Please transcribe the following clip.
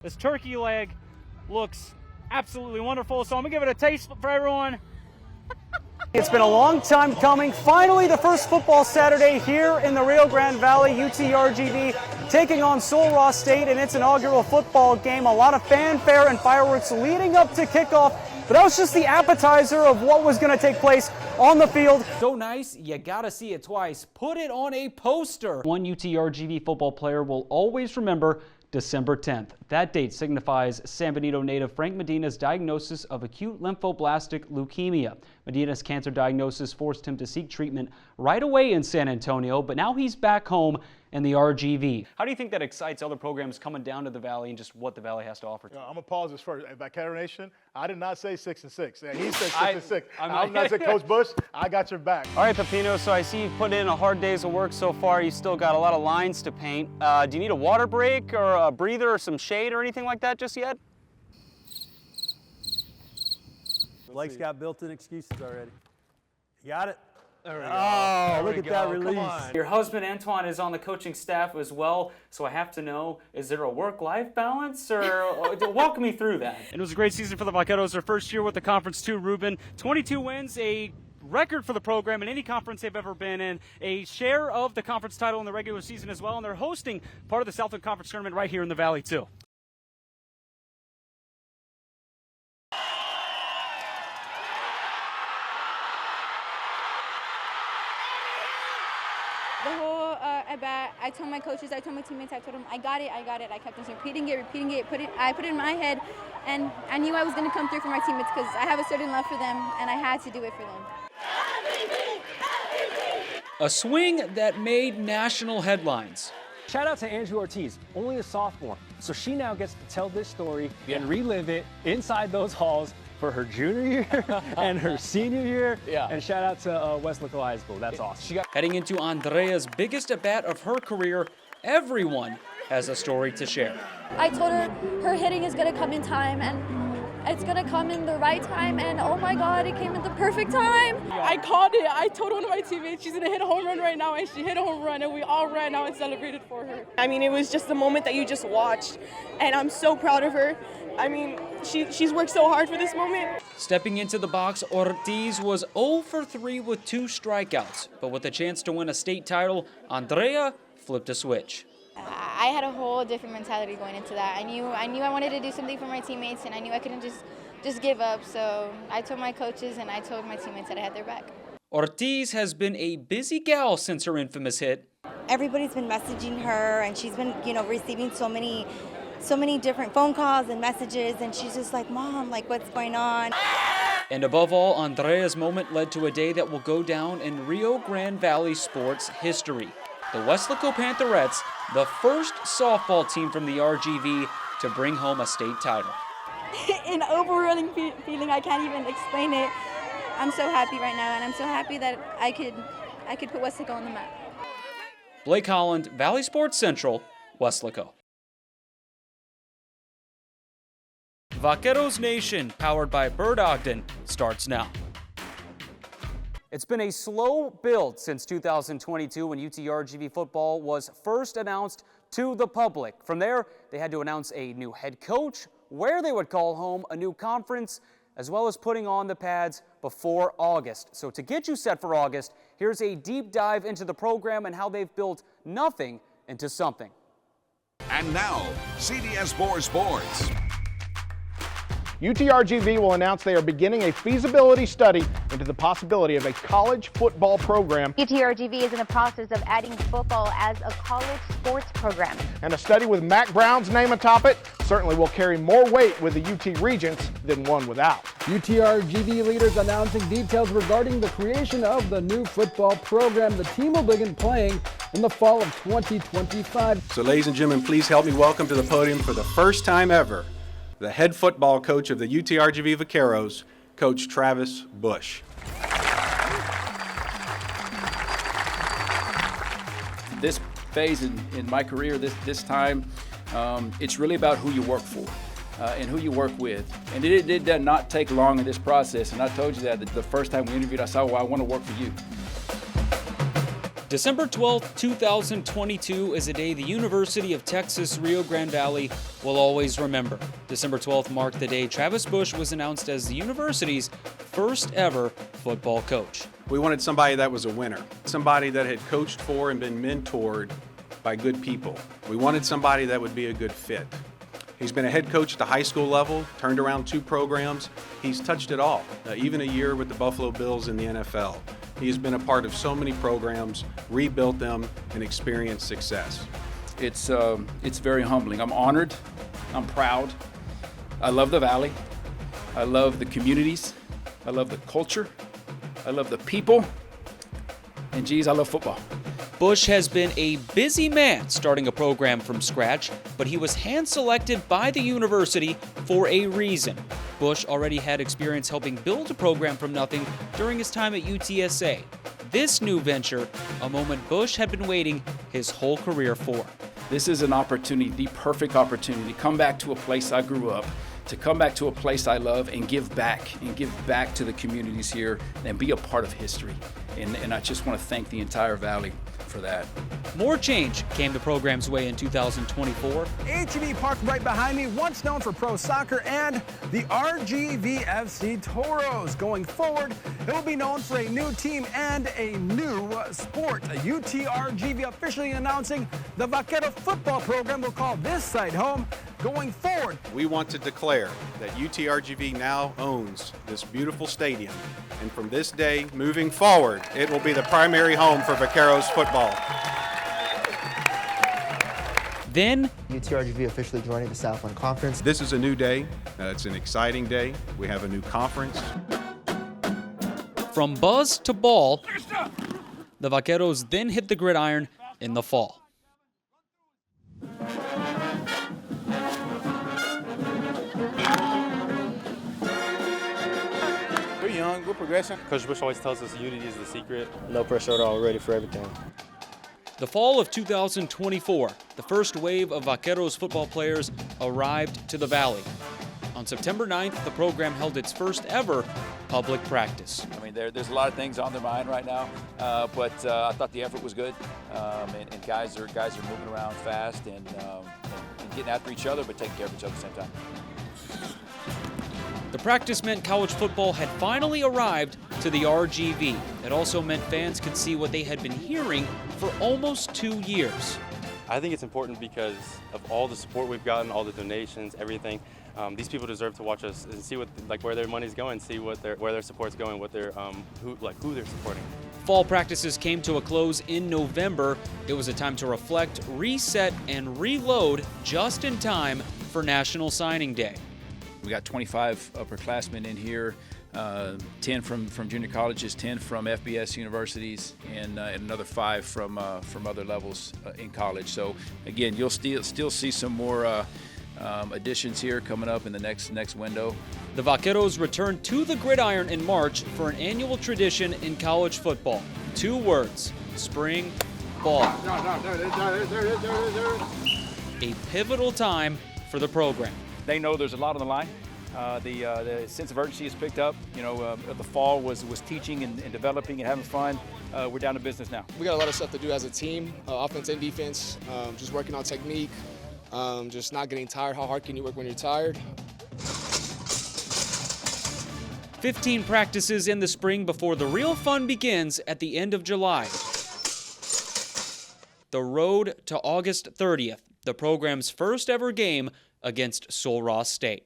This turkey leg looks absolutely wonderful, so I'm gonna give it a taste for everyone. It's been a long time coming. Finally, the first football Saturday here in the Rio Grande Valley. UTRGV taking on Sul Ross State in its inaugural football game. A lot of fanfare and fireworks leading up to kickoff, but that was just the appetizer of what was going to take place on the field. So nice, you gotta see it twice. Put it on a poster. One UTRGV football player will always remember December 10th. That date signifies San Benito native Frank Medina's diagnosis of acute lymphoblastic leukemia. Medina's cancer diagnosis forced him to seek treatment right away in San Antonio, but now he's back home in the RGV. How do you think that excites other programs coming down to the Valley and just what the Valley has to offer? I'm gonna pause this first. By Catter Nation, I did not say 6-6. He said 6-6. I'm not saying Coach Bush. I got your back. All right, Pepino, so I see you've put in a hard day's of work so far. You still got a lot of lines to paint. Do you need a water break or a breather or some shade or anything like that just yet? Blake's got built-in excuses already. You got it? There we go. Oh, look at that release. Your husband Antoine is on the coaching staff as well, so I have to know, is there a work-life balance, or walk me through that? It was a great season for the Vaqueros, their first year with the conference too, Ruben. 22 wins, a record for the program in any conference they've ever been in, a share of the conference title in the regular season as well, and they're hosting part of the Southland Conference tournament right here in the Valley too. The whole at bat, I told my coaches, I told my teammates, I told them, I got it. I kept on repeating it. I put it in my head, and I knew I was going to come through for my teammates because I have a certain love for them, and I had to do it for them. A swing that made national headlines. Shout out to Andrew Ortiz, only a sophomore. So she now gets to tell this story and relive it inside those halls for her junior year and her senior year. And shout out to Westlaco High School. That's awesome. Heading into Andrea's biggest at-bat of her career, everyone has a story to share. I told her her hitting is going to come in time, and it's going to come in the right time, and oh my God, it came at the perfect time. I called it. I told one of my teammates she's going to hit a home run right now, and she hit a home run, and we all ran out and celebrated for her. I mean, it was just the moment that you just watched, and I'm so proud of her. I mean, she's worked so hard for this moment. Stepping into the box, Ortiz was 0 for 3 with 2 strikeouts, but with a chance to win a state title, Andrea flipped a switch. I had a whole different mentality going into that. I knew I wanted to do something for my teammates, and I knew I couldn't just give up. So I told my coaches and I told my teammates that I had their back. Ortiz has been a busy gal since her infamous hit. Everybody's been messaging her, and she's been, receiving so many different phone calls and messages, and she's just like, Mom, like, what's going on? And above all, Andrea's moment led to a day that will go down in Rio Grande Valley sports history. The Westlaco Pantherettes, the first softball team from the RGV to bring home a state title. An overwhelming feeling, I can't even explain it. I'm so happy right now, and I'm so happy that I could put Westlaco on the map. Blake Holland, Valley Sports Central, Westlaco. Vaqueros Nation, powered by Bird Ogden, starts now. It's been a slow build since 2022 when UTRGV football was first announced to the public. From there, they had to announce a new head coach, where they would call home, a new conference, as well as putting on the pads before August. So to get you set for August, here's a deep dive into the program and how they've built nothing into something. And now, CDS 4 Sports. UTRGV will announce they are beginning a feasibility study into the possibility of a college football program. UTRGV is in the process of adding football as a college sports program. And a study with Mac Brown's name atop it certainly will carry more weight with the UT Regents than one without. UTRGV leaders announcing details regarding the creation of the new football program. The team will begin playing in the fall of 2025. So ladies and gentlemen, please help me welcome to the podium for the first time ever, the head football coach of the UTRGV Vaqueros, Coach Travis Bush. This phase in my career, this time, it's really about who you work for and who you work with. And it did not take long in this process. And I told you that the first time we interviewed, I said, well, I want to work for you. December 12, 2022 is a day the University of Texas Rio Grande Valley will always remember. December 12th marked the day Travis Bush was announced as the university's first ever football coach. We wanted somebody that was a winner, somebody that had coached for and been mentored by good people. We wanted somebody that would be a good fit. He's been a head coach at the high school level, turned around 2 programs. He's touched it all, even a year with the Buffalo Bills in the NFL. He's been a part of so many programs, rebuilt them, and experienced success. It's very humbling. I'm honored. I'm proud. I love the Valley. I love the communities. I love the culture. I love the people. And geez, I love football. Bush has been a busy man starting a program from scratch, but he was hand-selected by the university for a reason. Bush already had experience helping build a program from nothing during his time at UTSA. This new venture, a moment Bush had been waiting his whole career for. This is an opportunity, the perfect opportunity to come back to a place I grew up, to come back to a place I love and give back to the communities here and be a part of history. And I just want to thank the entire Valley for that. More change came the program's way in 2024. H-E-B Park right behind me, once known for pro soccer and the RGVFC Toros. Going forward, it will be known for a new team and a new sport. UTRGV officially announcing the Vaquero football program will call this site home going forward. We want to declare that UTRGV now owns this beautiful stadium, and from this day moving forward, it will be the primary home for Vaqueros football. Then, UTRGV officially joining the Southland Conference. This is a new day. It's an exciting day. We have a new conference. from buzz to ball, the Vaqueros then hit the gridiron in the fall. We're young, we're progressing. Coach Bush always tells us unity is the secret. No pressure at all, ready for everything. The fall of 2024, the first wave of Vaqueros football players arrived to the Valley. On September 9th, the program held its first ever public practice. I mean, there's a lot of things on their mind right now, but I thought the effort was good, and guys are moving around fast and getting after each other, but taking care of each other at the same time. The practice meant college football had finally arrived to the RGV. It also meant fans could see what they had been hearing for almost 2 years. I think it's important because of all the support we've gotten, all the donations, everything. These people deserve to watch us and see what, where their money's going, see where their support's going, what their who they're supporting. Fall practices came to a close in November. It was a time to reflect, reset, and reload just in time for National Signing Day. We got 25 upperclassmen in here, 10 from junior colleges, 10 from FBS universities, and another 5 from other levels in college. So again, you'll still see some more additions here coming up in the next window. The Vaqueros returned to the gridiron in March for an annual tradition in college football. 2 words: spring ball. A pivotal time for the program. They know there's a lot on the line. The sense of urgency has picked up. You know, the fall was teaching and developing and having fun. We're down to business now. We got a lot of stuff to do as a team, offense and defense, just working on technique, just not getting tired. How hard can you work when you're tired? 15 practices in the spring before the real fun begins at the end of July. The road to August 30th, the program's first ever game against Sul Ross State.